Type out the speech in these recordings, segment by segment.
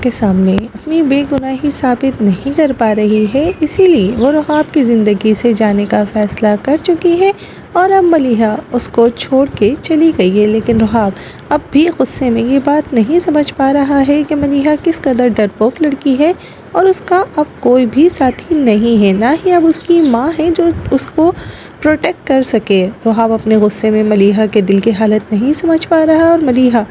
کے سامنے اپنی بے گناہی ثابت نہیں کر پا رہی ہے، اسی لیے وہ رحاب کی زندگی سے جانے کا فیصلہ کر چکی ہے اور اب ملیحہ اس کو چھوڑ کے چلی گئی ہے۔ لیکن رحاب اب بھی غصے میں یہ بات نہیں سمجھ پا رہا ہے کہ ملیحہ کس قدر ڈرپوک لڑکی ہے اور اس کا اب کوئی بھی ساتھی نہیں ہے، نہ ہی اب اس کی ماں ہے جو اس کو پروٹیکٹ کر سکے۔ رحاب اپنے غصے میں ملیحہ کے دل کی حالت نہیں سمجھ پا رہا اور ملیحہ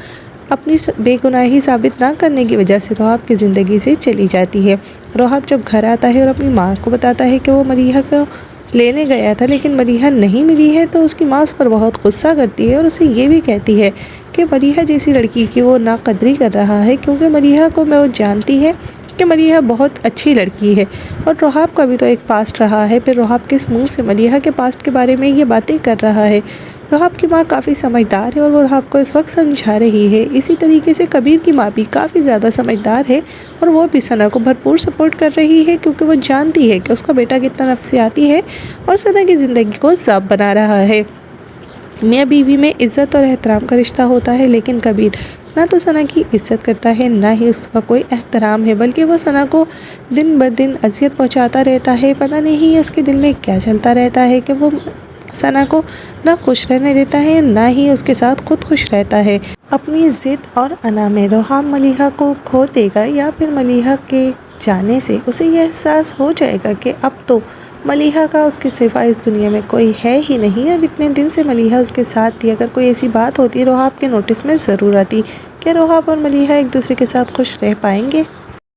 اپنی بے گناہی ثابت نہ کرنے کی وجہ سے رحاب کی زندگی سے چلی جاتی ہے۔ رحاب جب گھر آتا ہے اور اپنی ماں کو بتاتا ہے کہ وہ ملیحہ کو لینے گیا تھا لیکن ملیحہ نہیں ملی ہے، تو اس کی ماں اس پر بہت غصہ کرتی ہے اور اسے یہ بھی کہتی ہے کہ ملیحہ جیسی لڑکی کی وہ ناقدری کر رہا ہے، کیونکہ ملیحہ کو وہ جانتی ہے کہ ملیحہ بہت اچھی لڑکی ہے اور رحاب کا بھی تو ایک پاسٹ رہا ہے۔ پھر رحاب کس منہ سے ملیحہ کے پاسٹ کے بارے میں یہ باتیں کر رہا ہے؟ رحاب کی ماں کافی سمجھدار ہے اور وہ رحاب کو اس وقت سمجھا رہی ہے۔ اسی طریقے سے کبیر کی ماں بھی کافی زیادہ سمجھدار ہے اور وہ بھی ثنا کو بھرپور سپورٹ کر رہی ہے، کیونکہ وہ جانتی ہے کہ اس کا بیٹا کتنا نفسیاتی ہے اور ثنا کی زندگی کو عذاب بنا رہا ہے۔ میاں بیوی میں عزت اور احترام کا رشتہ ہوتا ہے، لیکن کبیر نہ تو ثنا کی عزت کرتا ہے نہ ہی اس کا کوئی احترام ہے، بلکہ وہ ثنا کو دن بدن اذیت پہنچاتا رہتا ہے۔ پتہ نہیں اس کے دل میں کیا چلتا رہتا ہے کہ وہ ثنا کو نہ خوش رہنے دیتا ہے نہ ہی اس کے ساتھ خود خوش رہتا ہے۔ اپنی ضد اور انا میں رحاب ملیحہ کو کھو دے گا یا پھر ملیحہ کے جانے سے اسے یہ احساس ہو جائے گا کہ اب تو ملیحہ کا اس کے سوا اس دنیا میں کوئی ہے ہی نہیں، اور اتنے دن سے ملیحہ اس کے ساتھ تھی۔ اگر کوئی ایسی بات ہوتی رحاب کے نوٹس میں ضرور آتی۔ کیا رحاب اور ملیحہ ایک دوسرے کے ساتھ خوش رہ پائیں گے؟